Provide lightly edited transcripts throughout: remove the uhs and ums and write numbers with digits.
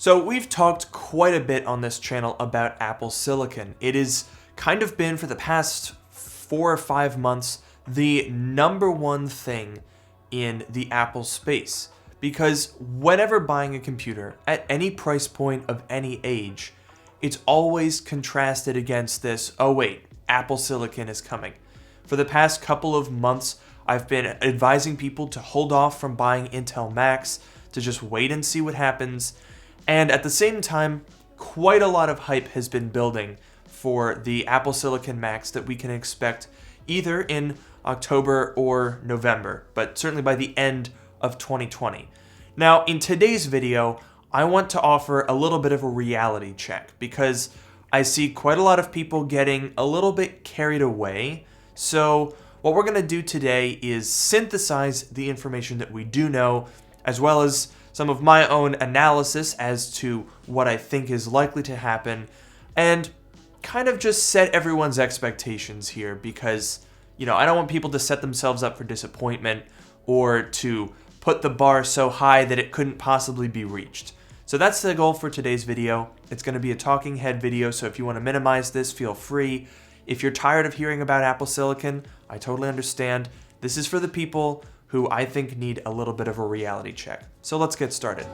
So we've talked quite a bit on this channel about Apple Silicon. It has kind of been, for the past 4 or 5 months, the number one thing in the Apple space. Because whenever buying a computer, at any price point of any age, it's always contrasted against this, oh wait, Apple Silicon is coming. For the past couple of months, I've been advising people to hold off from buying Intel Macs, to just wait and see what happens. And at the same time, quite a lot of hype has been building for the Apple Silicon Macs that we can expect either in October or November, but certainly by the end of 2020. Now, in today's video, I want to offer a little bit of a reality check because I see quite a lot of people getting a little bit carried away. So what we're going to do today is synthesize the information that we do know, as well as some of my own analysis as to what I think is likely to happen, and kind of just set everyone's expectations here because, I don't want people to set themselves up for disappointment or to put the bar so high that it couldn't possibly be reached. So that's the goal for today's video. It's going to be a talking head video, so if you want to minimize this, feel free. If you're tired of hearing about Apple Silicon, I totally understand. This is for the people who I think need a little bit of a reality check. So let's get started.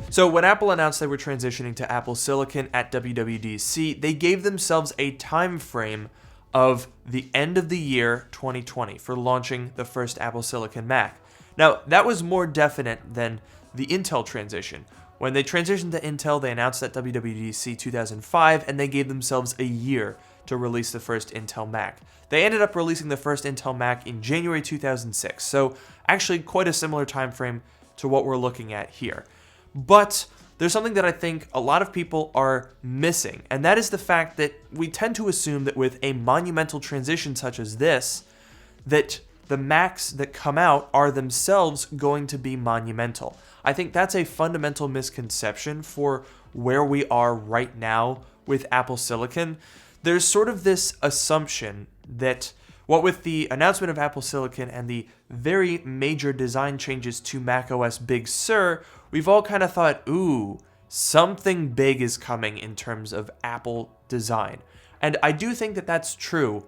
So when Apple announced they were transitioning to Apple Silicon at WWDC, they gave themselves a time frame of the end of the year 2020 for launching the first Apple Silicon Mac. Now, that was more definite than the Intel transition. When they transitioned to Intel, they announced at WWDC 2005, and they gave themselves a year to release the first Intel Mac. They ended up releasing the first Intel Mac in January 2006, so actually quite a similar time frame to what we're looking at here. But there's something that I think a lot of people are missing, and that is the fact that we tend to assume that with a monumental transition such as this, that the Macs that come out are themselves going to be monumental. I think that's a fundamental misconception for where we are right now with Apple Silicon. There's sort of this assumption that, what with the announcement of Apple Silicon and the very major design changes to macOS Big Sur, we've all kind of thought, ooh, something big is coming in terms of Apple design. And I do think that that's true,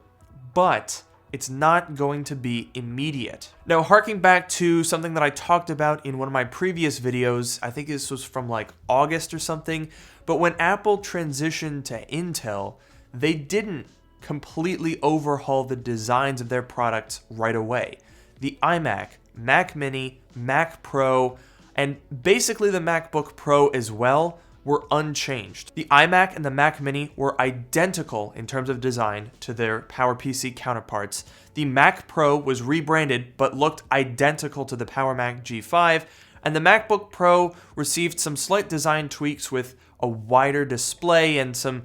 but it's not going to be immediate. Now, harking back to something that I talked about in one of my previous videos, I think this was from like August or something, but when Apple transitioned to Intel, they didn't completely overhaul the designs of their products right away. The iMac, Mac Mini, Mac Pro, and basically the MacBook Pro as well were unchanged. The iMac and the Mac Mini were identical in terms of design to their PowerPC counterparts. The Mac Pro was rebranded but looked identical to the PowerMac G5, and the MacBook Pro received some slight design tweaks with a wider display and some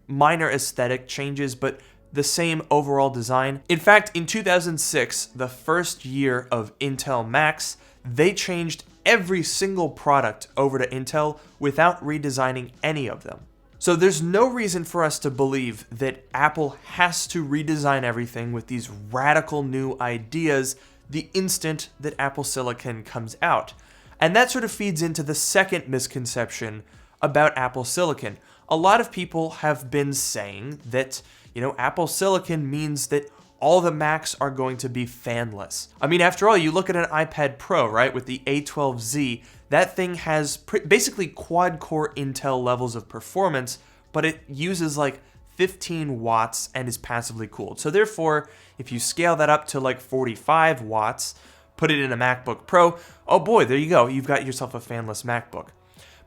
minor aesthetic changes, but the same overall design. In fact, in 2006, the first year of Intel Macs, they changed every single product over to Intel without redesigning any of them. So there's no reason for us to believe that Apple has to redesign everything with these radical new ideas the instant that Apple Silicon comes out. And that sort of feeds into the second misconception about Apple Silicon. A lot of people have been saying that, Apple Silicon means that all the Macs are going to be fanless. I mean, after all, you look at an iPad Pro, right, with the A12Z, that thing has basically quad-core Intel levels of performance, but it uses like 15 watts and is passively cooled. So therefore, if you scale that up to like 45 watts, put it in a MacBook Pro, oh boy, there you go, you've got yourself a fanless MacBook.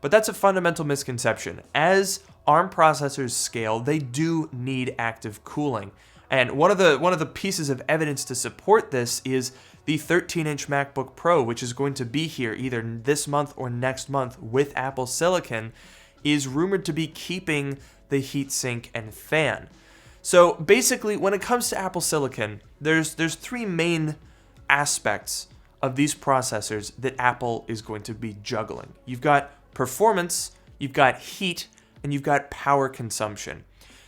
But that's a fundamental misconception. As ARM processors scale, they do need active cooling. And one of the pieces of evidence to support this is the 13-inch MacBook Pro, which is going to be here either this month or next month with Apple Silicon, is rumored to be keeping the heatsink and fan. So basically, when it comes to Apple Silicon, there's three main aspects of these processors that Apple is going to be juggling. You've got performance, you've got heat, and you've got power consumption.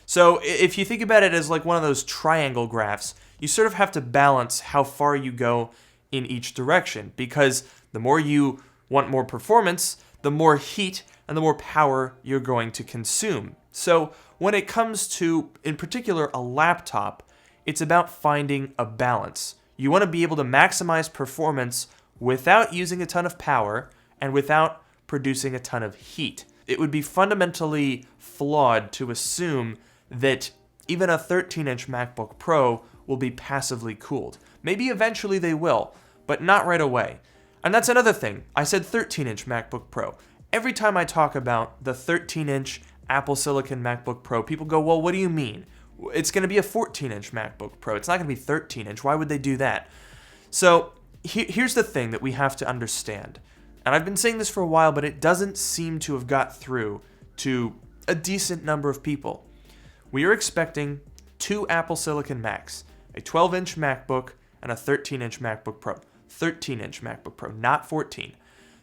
So if you think about it as like one of those triangle graphs, you sort of have to balance how far you go in each direction, because the more you want more performance, the more heat and the more power you're going to consume. So when it comes to, in particular, a laptop, it's about finding a balance. You want to be able to maximize performance without using a ton of power and without producing a ton of heat. It would be fundamentally flawed to assume that even a 13-inch MacBook Pro will be passively cooled. Maybe eventually they will, but not right away. And that's another thing. I said 13-inch MacBook Pro. Every time I talk about the 13-inch Apple Silicon MacBook Pro, people go, well, what do you mean? It's going to be a 14-inch MacBook Pro. It's not going to be 13-inch. Why would they do that? So here's the thing that we have to understand. And I've been saying this for a while, but it doesn't seem to have got through to a decent number of people. We are expecting two Apple Silicon Macs, a 12-inch MacBook and a 13-inch MacBook Pro. 13-inch MacBook Pro, not 14.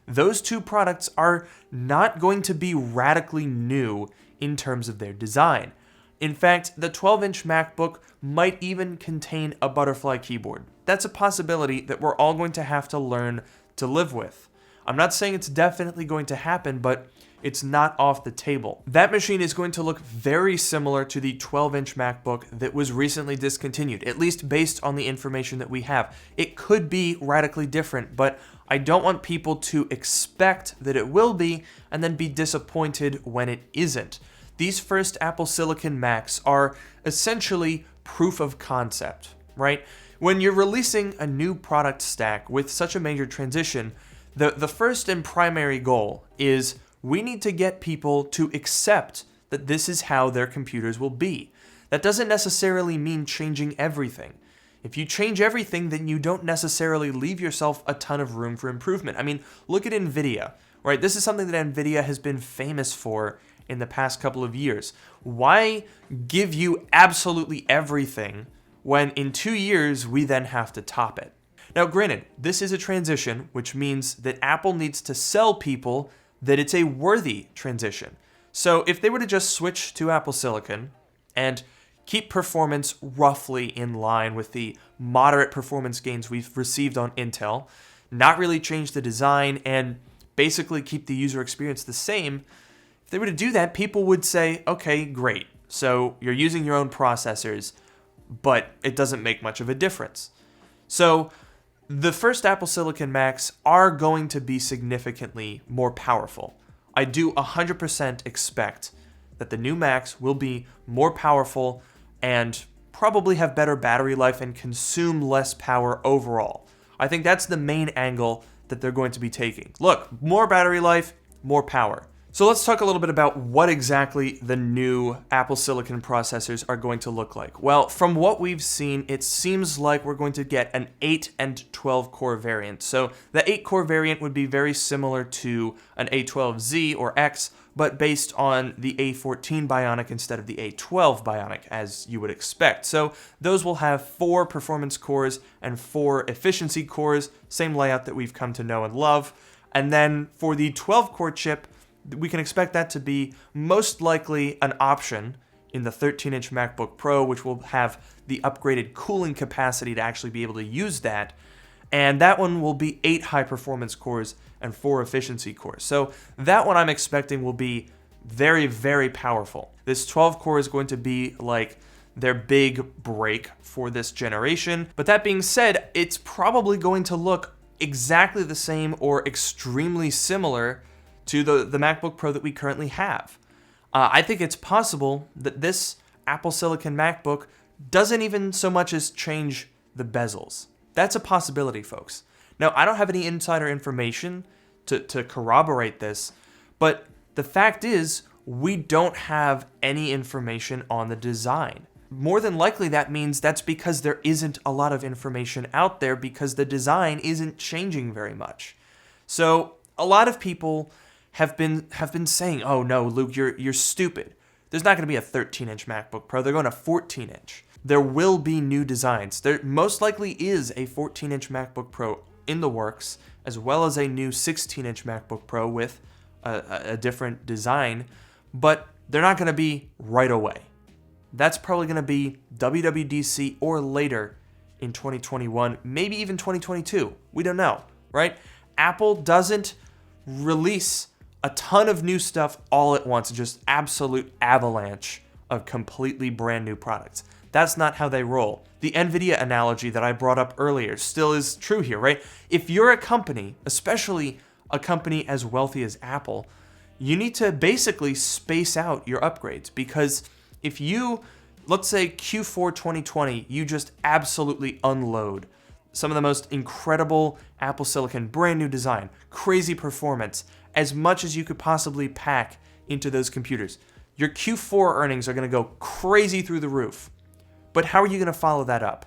Those two products are not going to be radically new in terms of their design. In fact, the 12-inch MacBook might even contain a butterfly keyboard. That's a possibility that we're all going to have to learn to live with. I'm not saying it's definitely going to happen, but it's not off the table. That machine is going to look very similar to the 12-inch MacBook that was recently discontinued, at least based on the information that we have. It could be radically different, but I don't want people to expect that it will be and then be disappointed when it isn't. These first Apple Silicon Macs are essentially proof of concept, right? When you're releasing a new product stack with such a major transition, the first and primary goal is we need to get people to accept that this is how their computers will be. That doesn't necessarily mean changing everything. If you change everything, then you don't necessarily leave yourself a ton of room for improvement. I mean, look at NVIDIA, right? This is something that NVIDIA has been famous for in the past couple of years. Why give you absolutely everything when in 2 years we then have to top it? Now, granted, this is a transition, which means that Apple needs to sell people that it's a worthy transition. So if they were to just switch to Apple Silicon and keep performance roughly in line with the moderate performance gains we've received on Intel, not really change the design, and basically keep the user experience the same, if they were to do that, people would say, okay, great. So you're using your own processors, but it doesn't make much of a difference. So the first Apple Silicon Macs are going to be significantly more powerful. I do 100% expect that the new Macs will be more powerful and probably have better battery life and consume less power overall. I think that's the main angle that they're going to be taking. Look, more battery life, more power. So let's talk a little bit about what exactly the new Apple Silicon processors are going to look like. Well, from what we've seen, it seems like we're going to get an 8 and 12 core variant. So the 8 core variant would be very similar to an A12Z or X, but based on the A14 Bionic instead of the A12 Bionic, as you would expect. So those will have 4 performance cores and 4 efficiency cores, same layout that we've come to know and love. And then for the 12-core chip, we can expect that to be most likely an option in the 13-inch MacBook Pro, which will have the upgraded cooling capacity to actually be able to use that. And that one will be 8 high-performance cores and 4 efficiency cores. So that one I'm expecting will be very, very powerful. This 12 core is going to be like their big break for this generation. But that being said, it's probably going to look exactly the same or extremely similar to the MacBook Pro that we currently have. I think it's possible that this Apple Silicon MacBook doesn't even so much as change the bezels. That's a possibility, folks. Now, I don't have any insider information to corroborate this, but the fact is, we don't have any information on the design. More than likely, that means that's because there isn't a lot of information out there because the design isn't changing very much. So a lot of people have been saying, "Oh no, Luke, you're stupid. There's not going to be a 13-inch MacBook Pro. They're going to 14-inch. There will be new designs. There most likely is a 14-inch MacBook Pro in the works, as well as a new 16-inch MacBook Pro with a different design, but they're not going to be right away. That's probably going to be WWDC or later in 2021, maybe even 2022. We don't know, right? Apple doesn't release a ton of new stuff all at once, just absolute avalanche of completely brand new products. That's not how they roll. The NVIDIA analogy that I brought up earlier still is true here, right? If you're a company, especially a company as wealthy as Apple, you need to basically space out your upgrades, because if you, let's say Q4 2020, you just absolutely unload some of the most incredible Apple Silicon, brand new design, crazy performance, as much as you could possibly pack into those computers. Your Q4 earnings are going to go crazy through the roof. But how are you going to follow that up?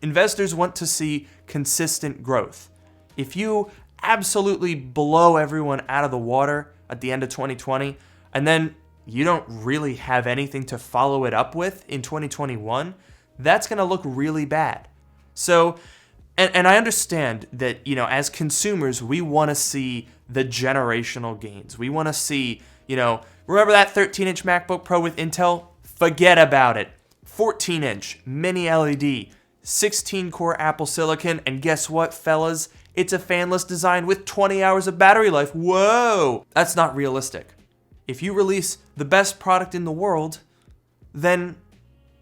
Investors want to see consistent growth. If you absolutely blow everyone out of the water at the end of 2020, and then you don't really have anything to follow it up with in 2021, that's going to look really bad. So, and I understand that, as consumers, we want to see the generational gains. We want to see, remember that 13-inch MacBook Pro with Intel? Forget about it. 14-inch, mini LED, 16-core Apple Silicon, and guess what, fellas? It's a fanless design with 20 hours of battery life. Whoa! That's not realistic. If you release the best product in the world, then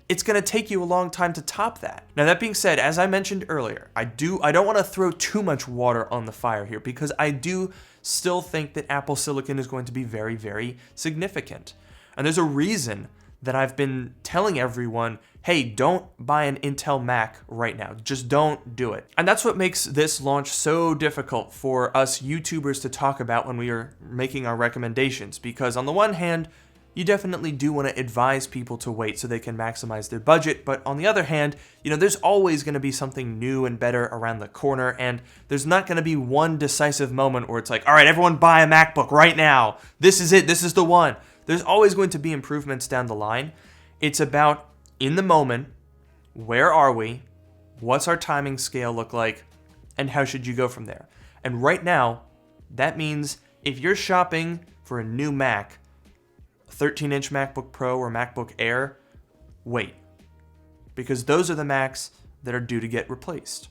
it's going to take you a long time to top that. Now, that being said, as I mentioned earlier, I don't want to throw too much water on the fire here, because I do still think that Apple Silicon is going to be very, very significant. And there's a reason that I've been telling everyone, hey, don't buy an Intel Mac right now. Just don't do it. And that's what makes this launch so difficult for us YouTubers to talk about when we are making our recommendations. Because on the one hand, you definitely do want to advise people to wait so they can maximize their budget. But on the other hand, there's always going to be something new and better around the corner. And there's not going to be one decisive moment where it's like, all right, everyone buy a MacBook right now. This is it. This is the one. There's always going to be improvements down the line. It's about, in the moment, where are we? What's our timing scale look like? And how should you go from there? And right now, that means if you're shopping for a new Mac, 13-inch MacBook Pro or MacBook Air, wait. Because those are the Macs that are due to get replaced.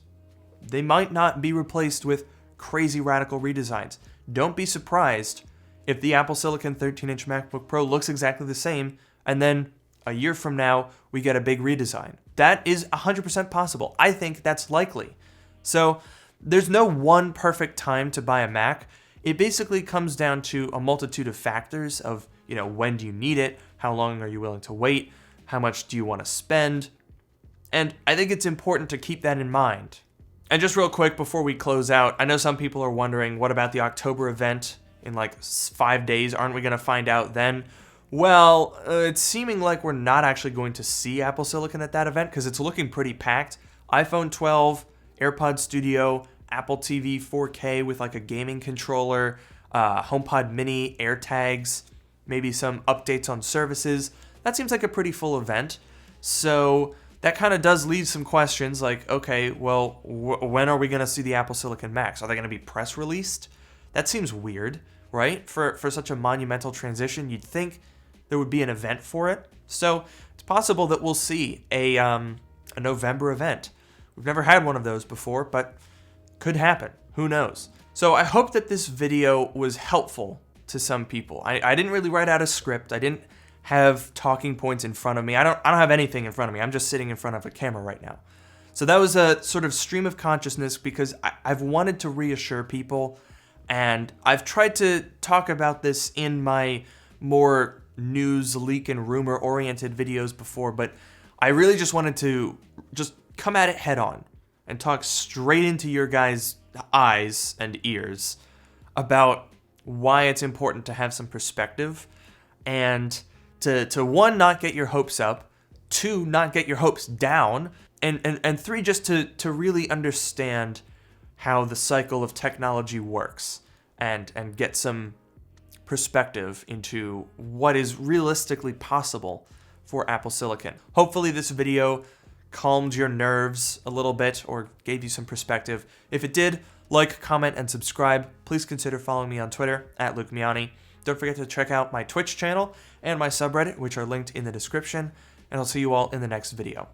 They might not be replaced with crazy radical redesigns. Don't be surprised if the Apple Silicon 13-inch MacBook Pro looks exactly the same, and then a year from now, we get a big redesign. That is 100% possible. I think that's likely. So there's no one perfect time to buy a Mac. It basically comes down to a multitude of factors of, when do you need it? How long are you willing to wait? How much do you want to spend? And I think it's important to keep that in mind. And just real quick before we close out, I know some people are wondering, what about the October event? In 5 days, aren't we going to find out then? Well, it's seeming like we're not actually going to see Apple Silicon at that event, because it's looking pretty packed. iPhone 12, AirPods Studio, Apple TV 4K with a gaming controller, HomePod Mini, AirTags, maybe some updates on services. That seems like a pretty full event. So that kind of does leave some questions like, okay, well, when are we going to see the Apple Silicon Macs? Are they going to be press released? That seems weird, right? For such a monumental transition, you'd think there would be an event for it. So it's possible that we'll see a November event. We've never had one of those before, but could happen. Who knows? So I hope that this video was helpful to some people. I didn't really write out a script. I didn't have talking points in front of me. I don't have anything in front of me. I'm just sitting in front of a camera right now. So that was a sort of stream of consciousness, because I've wanted to reassure people. And I've tried to talk about this in my more news, leak, and rumor-oriented videos before, but I really just wanted to just come at it head on and talk straight into your guys' eyes and ears about why it's important to have some perspective, and to one, not get your hopes up, two, not get your hopes down, and three, just to really understand how the cycle of technology works, and get some perspective into what is realistically possible for Apple Silicon. Hopefully this video calmed your nerves a little bit or gave you some perspective. If it did, like, comment, and subscribe. Please consider following me on Twitter @LukeMiani. Don't forget to check out my Twitch channel and my subreddit, which are linked in the description, and I'll see you all in the next video.